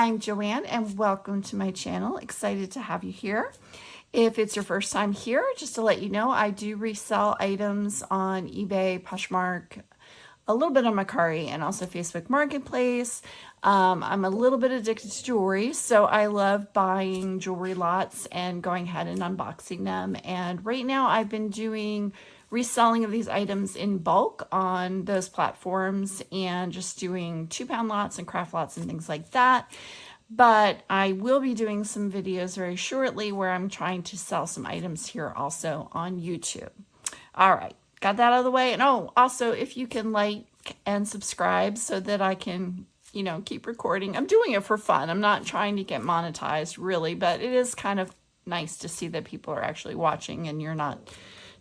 I'm Joanne and welcome to my channel. Excited to have you here. If it's your first time here, just to let you know, I do resell items on eBay, Poshmark, a little bit on Mercari, and also Facebook Marketplace. I'm a little bit addicted to jewelry, so I love buying jewelry lots and going ahead and unboxing them. And right now I've been doing reselling of these items in bulk on those platforms and just doing 2-pound lots and craft lots and things like that. But I will be doing some videos very shortly where I'm trying to sell some items here also on YouTube. All right, got that out of the way. And oh, also if you can like and subscribe so that I can, keep recording. I'm doing it for fun. I'm not trying to get monetized really, but it is kind of nice to see that people are actually watching and you're not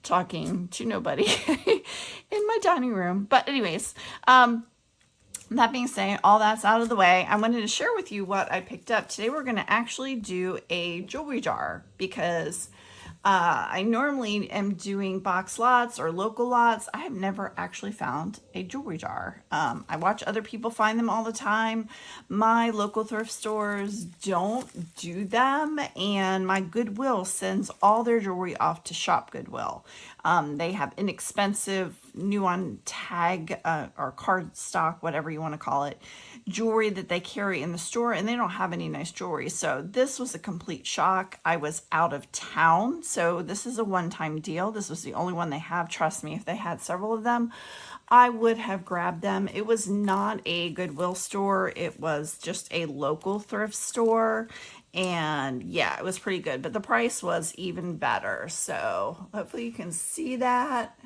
talking to nobody in my dining room. But anyways, that being said, all that's out of the way, I wanted to share with you what I picked up. Today we're going to actually do a jewelry jar because I normally am doing box lots or local lots. I have never actually found a jewelry jar. I watch other people find them all the time. My local thrift stores don't do them, and my Goodwill sends all their jewelry off to Shop Goodwill. They have inexpensive, new on tag or card stock, whatever you want to call it, jewelry that they carry in the store, and they don't have any nice jewelry. So this was a complete shock. I was out of town, so this is a one-time deal. This was the only one they have. Trust me, if they had several of them, I would have grabbed them. It was not a Goodwill store. It was just a local thrift store. And yeah, it was pretty good, but the price was even better. So hopefully you can see that.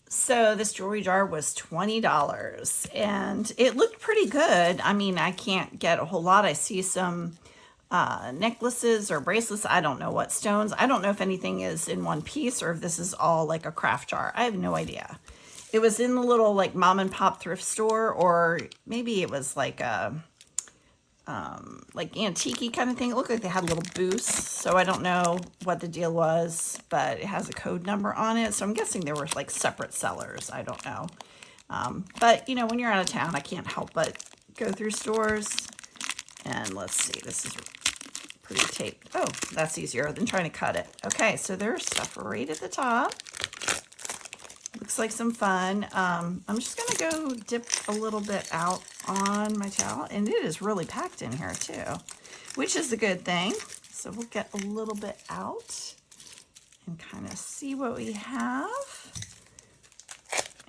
So this jewelry jar was $20 and it looked pretty good. I mean, I can't get a whole lot. I see some necklaces or bracelets. I don't know what stones. I don't know if anything is in one piece or if this is all like a craft jar. I have no idea. It was in the little like mom and pop thrift store, or maybe it was like a like antique-y kind of thing. It looked like they had little booths, so I don't know what the deal was, but it has a code number on it, so I'm guessing there were like separate sellers. I don't know. But when you're out of town, I can't help but go through stores. And let's see, this is pretty taped. Oh, that's easier than trying to cut it. Okay, so there's stuff right at the top. Looks like some fun. I'm just gonna go dip a little bit out on my towel, and it is really packed in here too, which is a good thing. So we'll get a little bit out and kind of see what we have.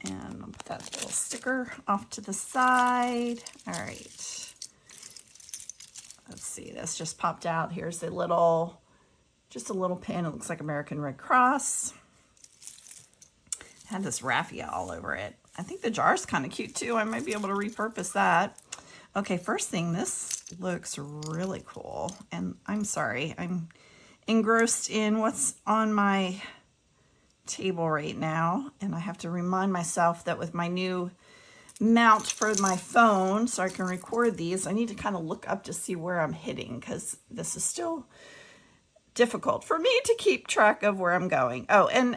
And I'll put that little sticker off to the side. All right. Let's see, this just popped out. Here's a little, just a little pin. It looks like American Red Cross. Had this raffia all over it. I think the jar's kind of cute too. I might be able to repurpose that. Okay, first thing, this looks really cool. And I'm sorry, I'm engrossed in what's on my table right now. And I have to remind myself that with my new mount for my phone so I can record these, I need to kind of look up to see where I'm hitting, because this is still difficult for me to keep track of where I'm going. Oh, and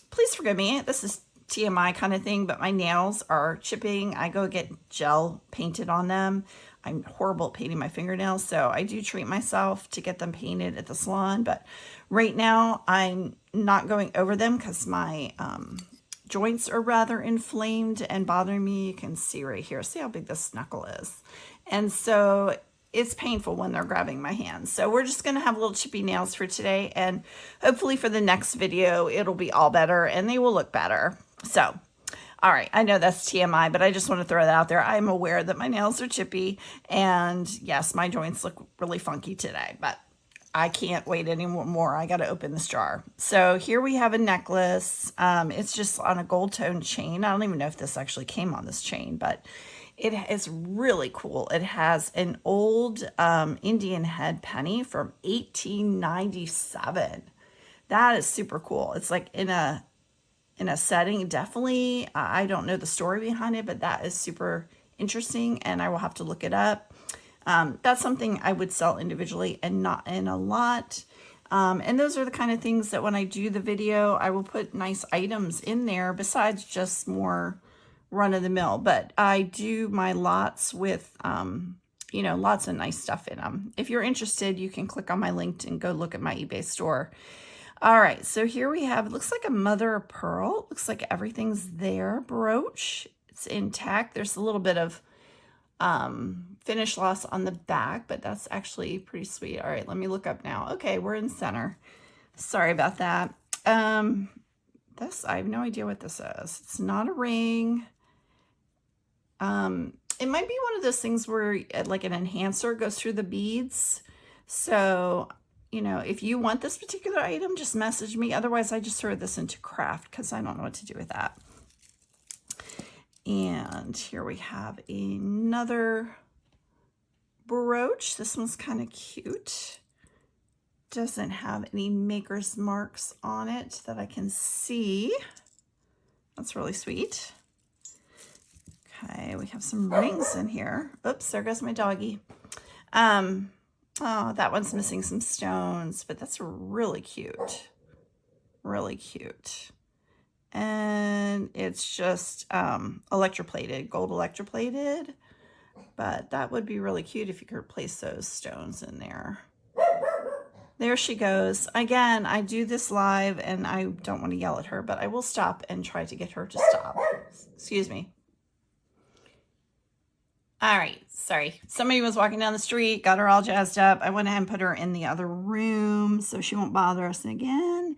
please forgive me, this is TMI kind of thing, but my nails are chipping. I go get gel painted on them. I'm horrible at painting my fingernails, so I do treat myself to get them painted at the salon, but right now I'm not going over them because my joints are rather inflamed and bothering me. You can see right here. See how big this knuckle is. And so it's painful when they're grabbing my hands. So we're just going to have little chippy nails for today. And hopefully for the next video, it'll be all better and they will look better. So, all right. I know that's TMI, but I just want to throw that out there. I'm aware that my nails are chippy. And yes, my joints look really funky today, but I can't wait anymore. I got to open this jar. So here we have a necklace. It's just on a gold tone chain. I don't even know if this actually came on this chain, but it is really cool. It has an old Indian head penny from 1897. That is super cool. It's like in a setting, definitely. I don't know the story behind it, but that is super interesting, and I will have to look it up. That's something I would sell individually and not in a lot. And those are the kind of things that when I do the video, I will put nice items in there besides just more run of the mill, but I do my lots with, you know, lots of nice stuff in them. If you're interested, you can click on my link and go look at my eBay store. All right, so here we have, it looks like a mother of pearl. Looks like everything's there. Brooch, it's intact. There's a little bit of finish loss on the back, but that's actually pretty sweet. All right, let me look up now. Okay, we're in center. Sorry about that. This, I have no idea what this is. It's not a ring. It might be one of those things where like an enhancer goes through the beads. So, you know, if you want this particular item, just message me. Otherwise, I just throw this into craft because I don't know what to do with that. And here we have another brooch. This one's kind of cute. Doesn't have any maker's marks on it that I can see. That's really sweet. Okay, we have some rings in here. Oops, there goes my doggy. Oh, that one's missing some stones, but that's really cute. Really cute. And it's just electroplated, gold electroplated. But that would be really cute if you could replace those stones in there. There she goes. Again, I do this live and I don't want to yell at her, but I will stop and try to get her to stop. Excuse me. All right, sorry. Somebody was walking down the street, got her all jazzed up. I went ahead and put her in the other room so she won't bother us again.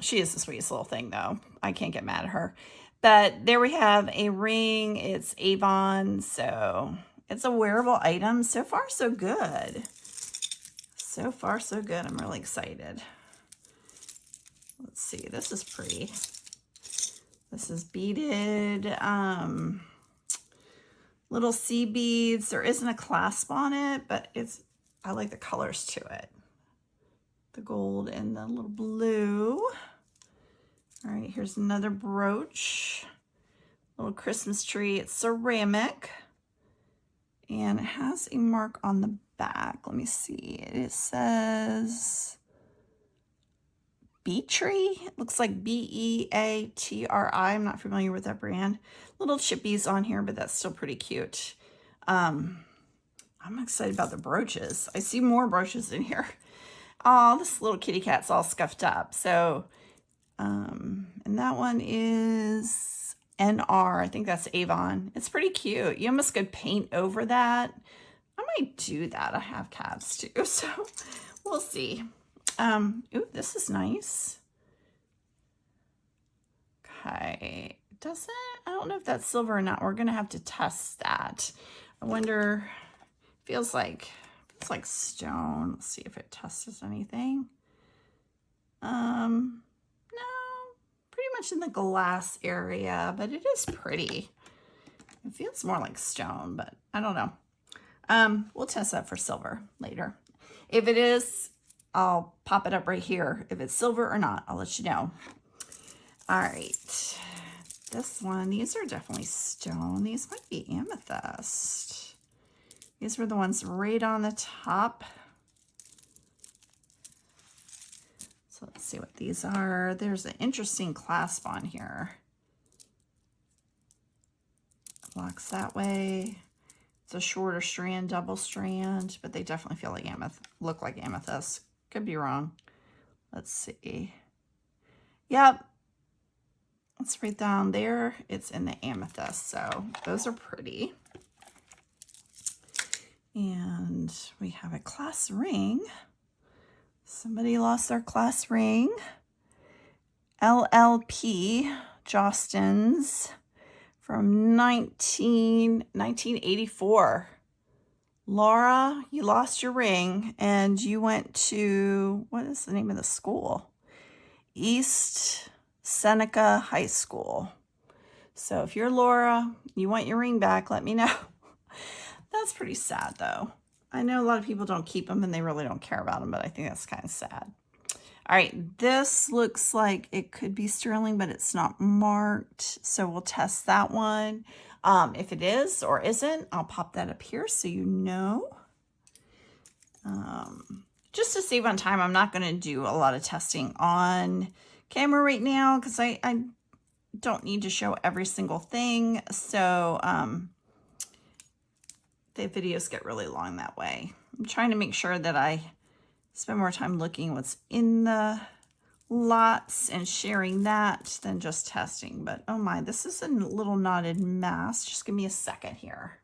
She is the sweetest little thing, though. I can't get mad at her. But there we have a ring. It's Avon, so it's a wearable item. So far, so good. So far, so good. I'm really excited. Let's see. This is pretty. This is beaded. Little sea beads. There isn't a clasp on it, but I like the colors to it. The gold and the little blue. All right, here's another brooch. Little Christmas tree. It's ceramic. And it has a mark on the back. Let me see. It says Beatry. It looks like B-E-A-T-R-I. I'm not familiar with that brand. Little chippies on here, but that's still pretty cute. I'm excited about the brooches. I see more brooches in here. Oh, this little kitty cat's all scuffed up. So, and that one is NR. I think that's Avon. It's pretty cute. You almost could paint over that. I might do that. I have cats too, so we'll see. Ooh, this is nice. Okay. I don't know if that's silver or not. We're going to have to test that. I wonder, feels like stone. Let's see if it tests anything. No, pretty much in the glass area, but it is pretty. It feels more like stone, but I don't know. We'll test that for silver later. If it is, I'll pop it up right here. If it's silver or not, I'll let you know. All right. This one, these are definitely stone. These might be amethyst. These were the ones right on the top. So let's see what these are. There's an interesting clasp on here. Locks that way. It's a shorter strand, double strand, but they definitely feel like look like amethyst. Could be wrong. Let's see. Yep. It's right down there. It's in the amethyst. So those are pretty. And we have a class ring. Somebody lost their class ring. LLP Jostens from 1984. Laura, you lost your ring and you went to, what is the name of the school? East Seneca High School. So if you're Laura, you want your ring back, let me know. That's pretty sad though. I know a lot of people don't keep them and they really don't care about them, but I think that's kind of sad. All right, this looks like it could be sterling, but it's not marked. So we'll test that one. If it is or isn't, I'll pop that up here so you know. Just to save on time, I'm not going to do a lot of testing on camera right now because I don't need to show every single thing. So the videos get really long that way. I'm trying to make sure that I spend more time looking what's in the lots and sharing that than just testing. But oh my, this is a little knotted mess. Just give me a second here.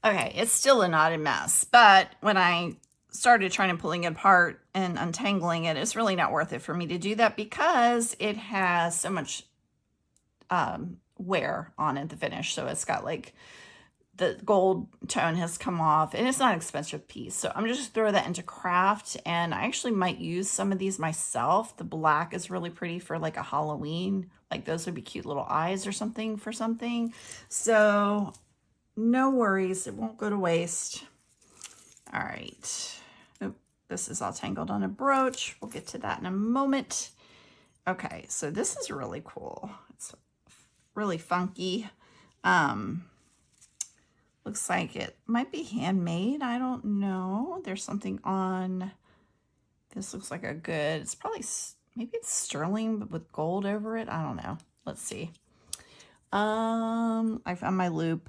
Okay, it's still a knotted mess, but when I started trying to pulling it apart and untangling it, it's really not worth it for me to do that because it has so much wear on it, the finish. So it's got like the gold tone has come off, and it's not an expensive piece. So I'm just throw that into craft, and I actually might use some of these myself. The black is really pretty for like a Halloween. Like those would be cute little eyes or something for something. So no worries, it won't go to waste. All right. Oop, this is all tangled on a brooch. We'll get to that in a moment. Okay, so this is really cool. It's really funky. Looks like it might be handmade. I don't know. There's something on, this looks like a good, it's probably, maybe it's sterling, but with gold over it. I don't know. Let's see. I found my loop.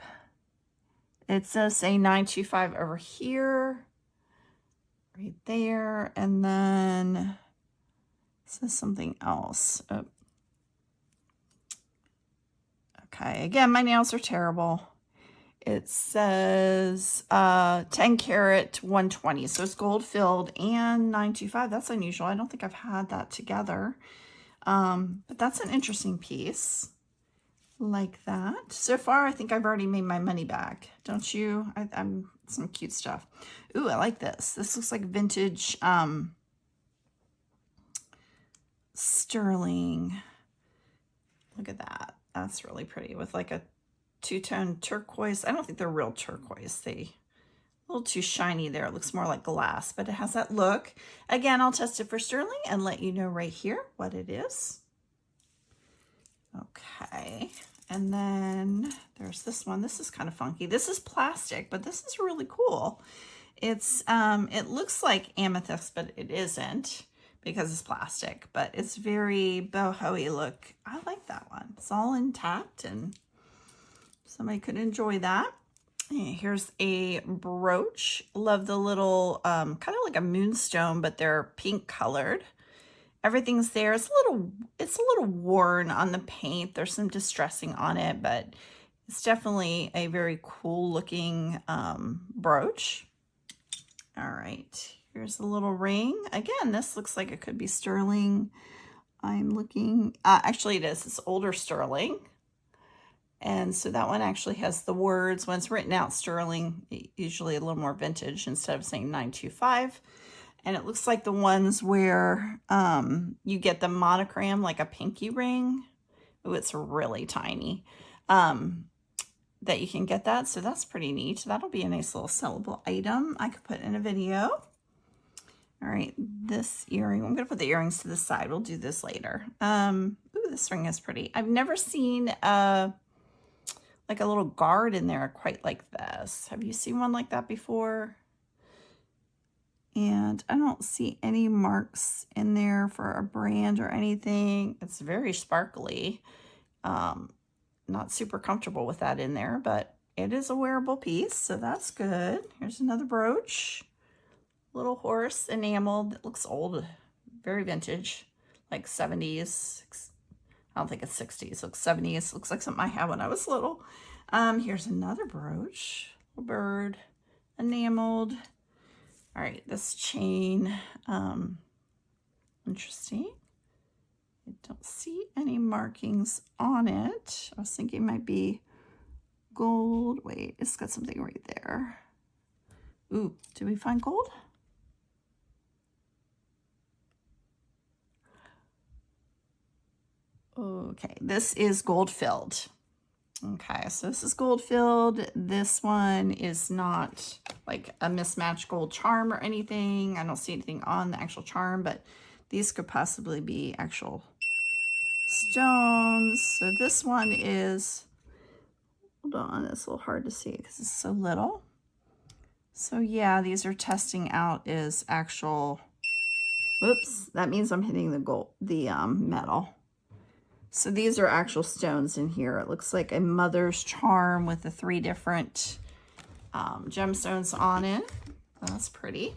It says say 925 over here, right there. And then it says something else. Oh. Okay. Again, my nails are terrible. It says 10 karat 120. So it's gold filled and 925. That's unusual. I don't think I've had that together. But that's an interesting piece. Like that. So far, I think I've already made my money back. Don't you? I'm some cute stuff. Ooh, I like this. This looks like vintage sterling. Look at that. That's really pretty with like a two-tone turquoise. I don't think they're real turquoise. They a little too shiny there. It looks more like glass, but it has that look. Again, I'll test it for sterling and let you know right here what it is. Okay. And then there's this one. This is kind of funky. This is plastic, but this is really cool. It's it looks like amethyst, but it isn't because it's plastic, but it's very boho-y look. I like that one. It's all intact and somebody could enjoy that. Here's a brooch. Love the little, kind of like a moonstone, but they're pink colored. Everything's there. It's a little worn on the paint. There's some distressing on it, but it's definitely a very cool looking brooch. All right, here's the little ring. Again, this looks like it could be sterling. I'm looking, actually it is. It's older sterling. And so that one actually has the words. When it's written out sterling, usually a little more vintage instead of saying 925. And it looks like the ones where you get the monogram, like a pinky ring. Oh, it's really tiny. That you can get that. So that's pretty neat. That'll be a nice little sellable item I could put in a video. All right, this earring. I'm going to put the earrings to the side. We'll do this later. Ooh, this ring is pretty. I've never seen like a little guard in there quite like this. Have you seen one like that before? And I don't see any marks in there for a brand or anything. It's very sparkly. Not super comfortable with that in there, but it is a wearable piece, so that's good. Here's another brooch. Little horse enameled. It looks old, very vintage, like 70s. I don't think it's 60s. It looks 70s. Looks like something I had when I was little. Here's another brooch. Little bird, enameled. All right, this chain, interesting. I don't see any markings on it. I was thinking it might be gold. Wait, it's got something right there. Ooh, did we find gold? Okay, this is gold filled. Okay, so this is gold filled. This one is not like a mismatched gold charm or anything. I don't see anything on the actual charm, but these could possibly be actual stones. So this one is, hold on, it's a little hard to see because it's so little. So yeah, these are testing out as actual, whoops, that means I'm hitting the gold, the metal. So these are actual stones in here. It looks like a mother's charm with the 3 different gemstones on it. That's pretty.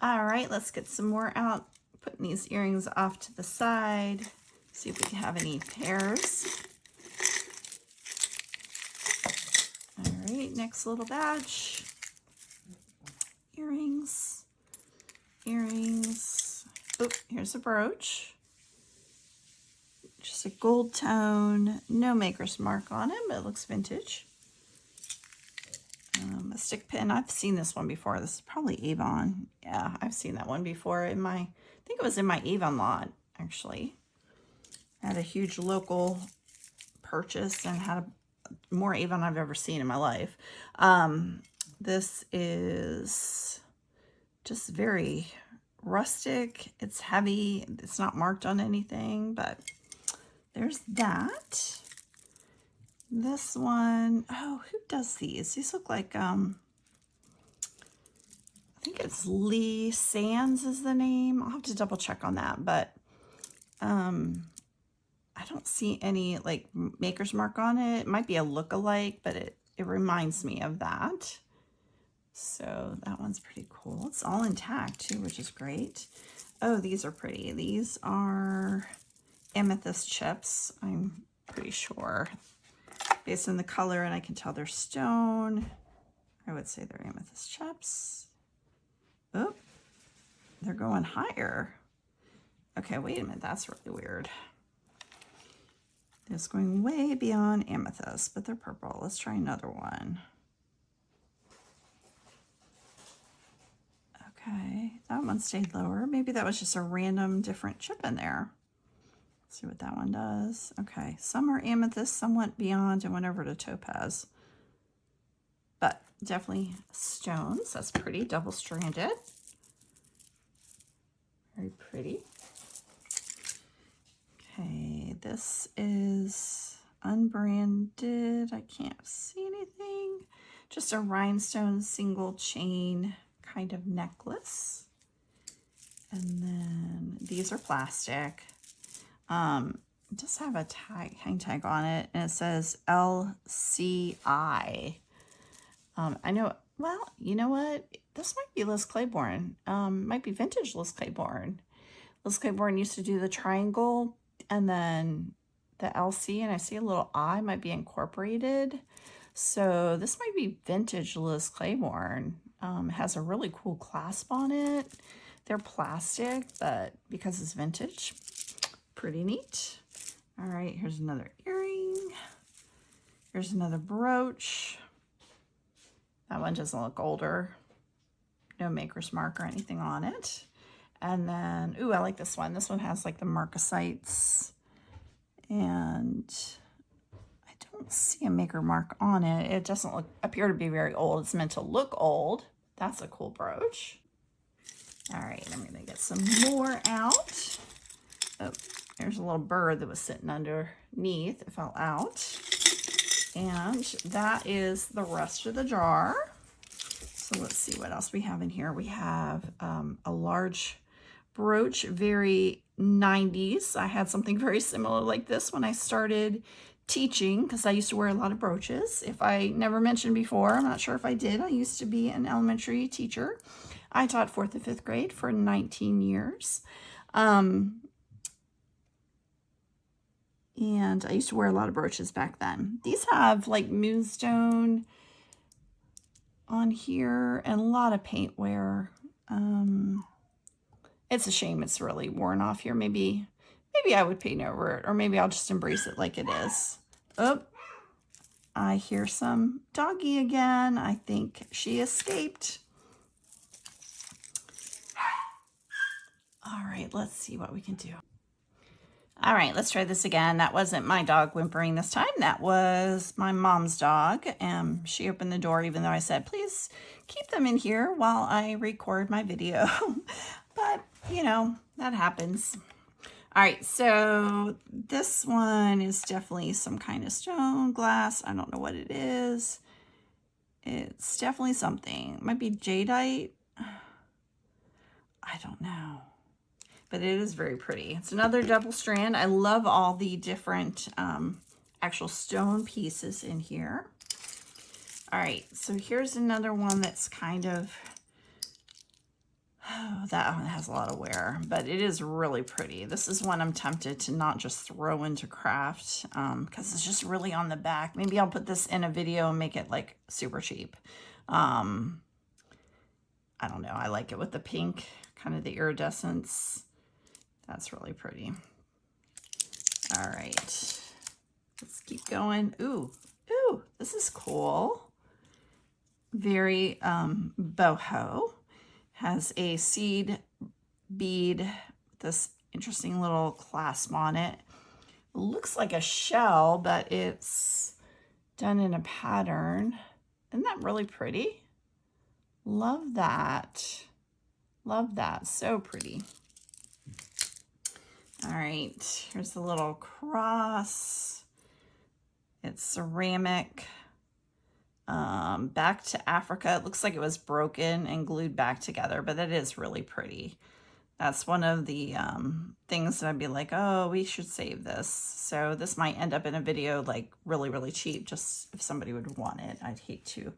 All right, let's get some more out. Putting these earrings off to the side. See if we can have any pairs. All right, next little batch. Earrings. Earrings. Oh, here's a brooch. Just a gold tone. No maker's mark on it, but it looks vintage. A stick pin. I've seen this one before. This is probably Avon. Yeah, I've seen that one before in my, I think it was in my Avon lot, actually. I had a huge local purchase and had more Avon I've ever seen in my life. This is just very rustic. It's heavy. It's not marked on anything, but there's that. This one, oh, who does these? These look like, I think it's Lee Sands is the name. I'll have to double check on that, but I don't see any like maker's mark on it. It might be a look-alike, but it reminds me of that. So that one's pretty cool. It's all intact too, which is great. Oh, these are pretty. These are amethyst chips, I'm pretty sure. Based on the color, and I can tell they're stone. I would say they're amethyst chips. Oh, they're going higher. Okay, wait a minute, that's really weird. It's going way beyond amethyst, but they're purple. Let's try another one. Okay, that one stayed lower. Maybe that was just a random different chip in there. Let's see what that one does. Okay, some are amethyst, some went beyond and went over to topaz. But definitely stones. That's pretty, double-stranded. Very pretty. Okay, this is unbranded. I can't see anything. Just a rhinestone single chain kind of necklace. And then these are plastic. It does have a tag, hang tag on it, and it says LCI. I know, well, you know what? This might be Liz Claiborne. Might be vintage Liz Claiborne. Liz Claiborne used to do the triangle and then the LC, and I see a little I might be incorporated. So this might be vintage Liz Claiborne. It has a really cool clasp on it. They're plastic, but because it's vintage, pretty neat. All right, here's another earring. Here's another brooch. That one doesn't look older. No maker's mark or anything on it. And then, ooh, I like this one. This one has like the marcasites. And I don't see a maker mark on it. It doesn't appear to be very old. It's meant to look old. That's a cool brooch. All right, I'm gonna get some more out. Oh, there's a little bird that was sitting underneath. It fell out. And that is the rest of the jar. So let's see what else we have in here. We have a large brooch, very 90s. I had something very similar like this when I started teaching, because I used to wear a lot of brooches. If I never mentioned before, I'm not sure if I did, I used to be an elementary teacher. I taught 4th and 5th grade for 19 years. And I used to wear a lot of brooches back then. These have like moonstone on here and a lot of paint wear. It's a shame it's really worn off here. Maybe I would paint over it, or maybe I'll just embrace it like it is. Oh, I hear some doggy again. I think she escaped. All right, let's see what we can do. All right, let's try this again. That wasn't my dog whimpering this time. That was my mom's dog. She opened the door even though I said, please keep them in here while I record my video. But, you know, that happens. All right, so this one is definitely some kind of stone, glass. I don't know what it is. It's definitely something. It might be jadeite. I don't know. but it is very pretty. It's another double strand. I love all the different actual stone pieces in here. All right, so here's another one that's kind of, oh, that one has a lot of wear, but it is really pretty. This is one I'm tempted to not just throw into craft because it's just really on the back. Maybe I'll put this in a video and make it like super cheap. I don't know. I like it with the pink, kind of the iridescence. That's really pretty. All right, let's keep going. Ooh, this is cool. Very boho. Has a seed bead with this interesting little clasp on it. Looks like a shell, but it's done in a pattern. Isn't that really pretty? Love that. Love that. So pretty. All right, here's the little cross. It's ceramic. Back to Africa. It looks like it was broken and glued back together, but it is really pretty. That's one of the things that I'd be like, oh, we should save this. So this might end up in a video like really, really cheap, just if somebody would want it. I'd hate to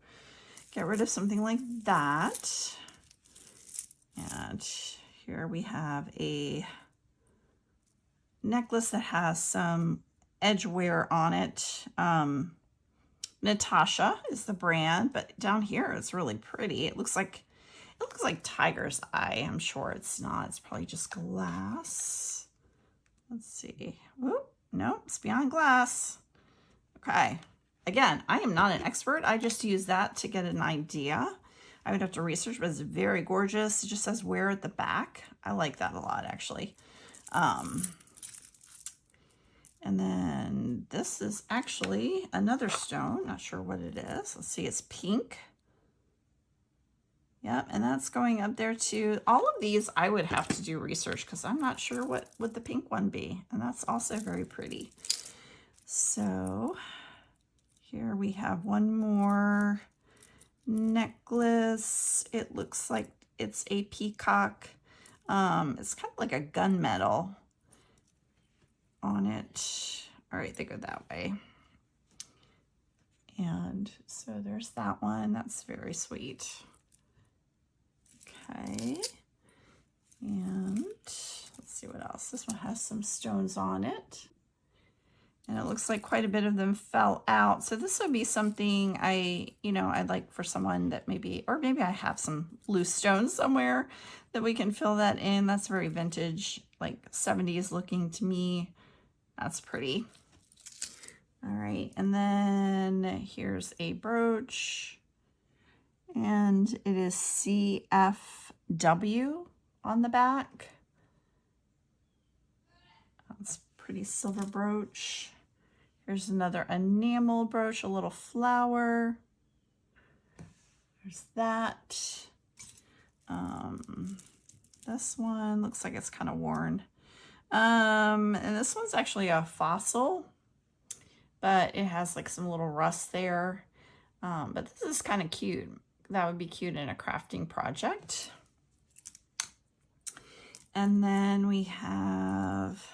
get rid of something like that. And here we have a necklace that has some edge wear on it. Natasha is the brand, but down here it's really pretty. It looks like tiger's eye. I'm sure it's not. It's probably just glass. Let's see. Whoop, nope, it's beyond glass. Okay. Again, I am not an expert. I just use that to get an idea. I would have to research, but it's very gorgeous. It just says wear at the back. I like that a lot, actually. And then this is actually another stone. Not sure what it is. Let's see, it's pink. Yep, and that's going up there too. All of these I would have to do research because I'm not sure what would the pink one be. And that's also very pretty. So here we have one more necklace. It looks like it's a peacock. It's kind of like a gunmetal on it. All right, they go that way. And so there's that one. That's very sweet. Okay. And let's see what else. This one has some stones on it. And it looks like quite a bit of them fell out. So this would be something I'd like for someone that maybe I have some loose stones somewhere that we can fill that in. That's very vintage, like 70s looking to me. That's pretty. All right, and then here's a brooch. And it is CFW on the back. That's a pretty silver brooch. Here's another enamel brooch, a little flower. There's that. This one looks like it's kind of worn. And this one's actually a fossil, but it has like some little rust there. But this is kind of cute. That would be cute in a crafting project. And then we have,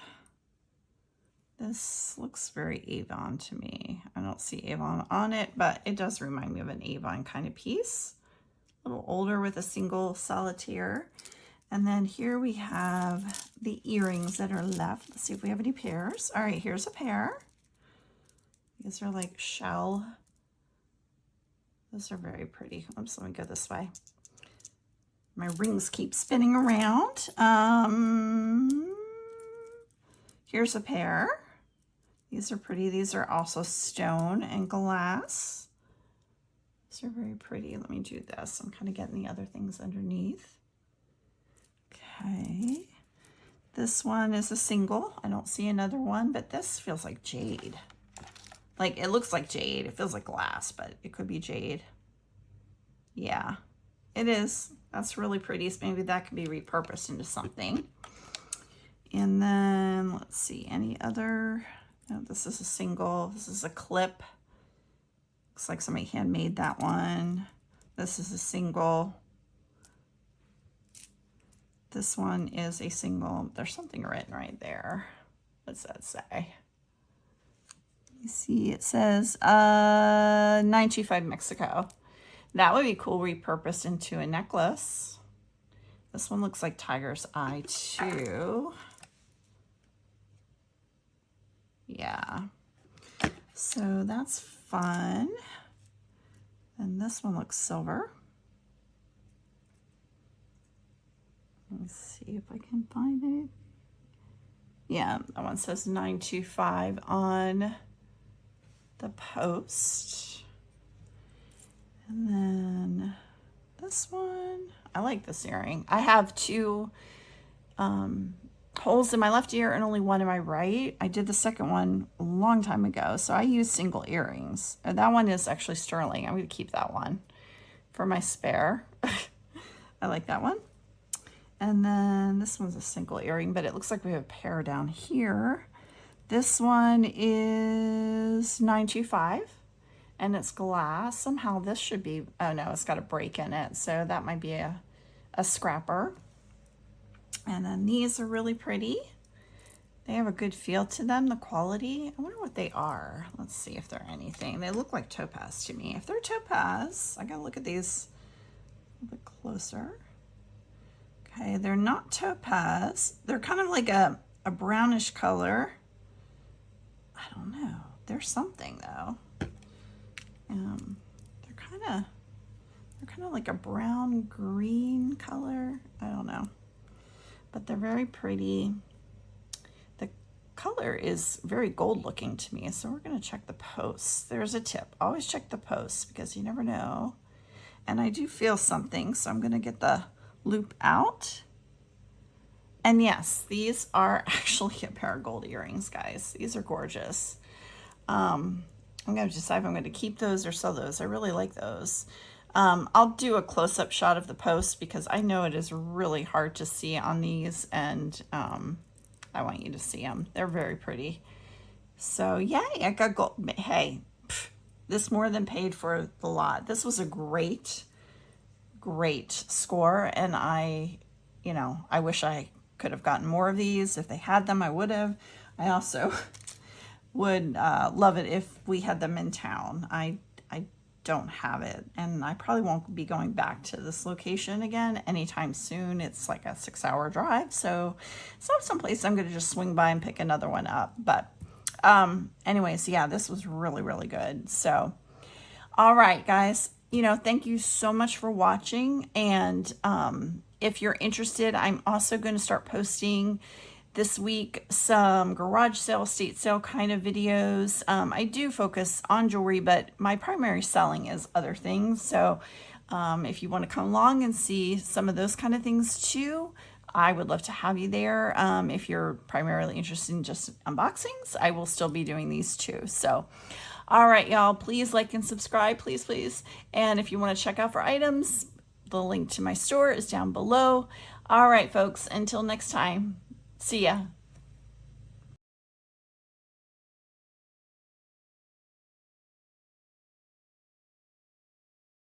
this looks very Avon to me. I don't see Avon on it, but it does remind me of an Avon kind of piece. A little older with a single solitaire. And then here we have the earrings that are left. Let's see if we have any pairs. All right, here's a pair. These are like shell. Those are very pretty. Oops, let me go this way. My rings keep spinning around. Here's a pair. These are pretty. These are also stone and glass. These are very pretty. Let me do this. I'm kind of getting the other things underneath. Okay. This one is a single. I don't see another one, but this feels like jade. Like, it looks like jade. It feels like glass, but it could be jade. Yeah, it is. That's really pretty. So maybe that could be repurposed into something. And then, let's see, any other? No, this is a single. This is a clip. Looks like somebody handmade that one. This is a single. This one is a single. There's something written right there. What's that say? You see, it says 925 Mexico. That would be cool, repurposed into a necklace. This one looks like tiger's eye too. Yeah. So that's fun. And this one looks silver. Let's see if I can find it. Yeah, that one says 925 on the post. And then this one, I like this earring. I have two holes in my left ear and only one in my right. I did the second one a long time ago, so I use single earrings. And that one is actually sterling. I'm going to keep that one for my spare. I like that one. And then this one's a single earring, but it looks like we have a pair down here. This one is 925 and it's glass. Somehow this should be, oh no, it's got a break in it. So that might be a scrapper. And then these are really pretty. They have a good feel to them, the quality. I wonder what they are. Let's see if they're anything. They look like topaz to me. If they're topaz, I gotta look at these a little bit closer. Okay, they're not topaz. They're kind of like a brownish color. I don't know. They're something though. They're kind of like a brown green color. I don't know, but they're very pretty. The color is very gold looking to me. So we're going to check the posts. There's a tip. Always check the posts because you never know. And I do feel something, so I'm going to get the loop out. And yes, these are actually a pair of gold earrings, guys. These are gorgeous. I'm going to decide if I'm going to keep those or sell those. I really like those. I'll do a close-up shot of the post because I know it is really hard to see on these, and I want you to see them. They're very pretty. So yay, I got gold. Hey, this more than paid for the lot. This was a great score, and I wish I could have gotten more of these. If they had them, I would have. I also would love it if we had them in town. I don't have it, and I probably won't be going back to this location again anytime soon. It's like a 6-hour drive, so it's not someplace I'm going to just swing by and pick another one up. But anyways, yeah, this was really good. So all right, guys, thank you so much for watching. And if you're interested, I'm also going to start posting this week some garage sale, estate sale kind of videos. I do focus on jewelry, but my primary selling is other things. So if you want to come along and see some of those kind of things too, I would love to have you there. If you're primarily interested in just unboxings, I will still be doing these too. So all right, y'all, please like and subscribe, please. And if you want to check out for items, the link to my store is down below. All right, folks, until next time. See ya.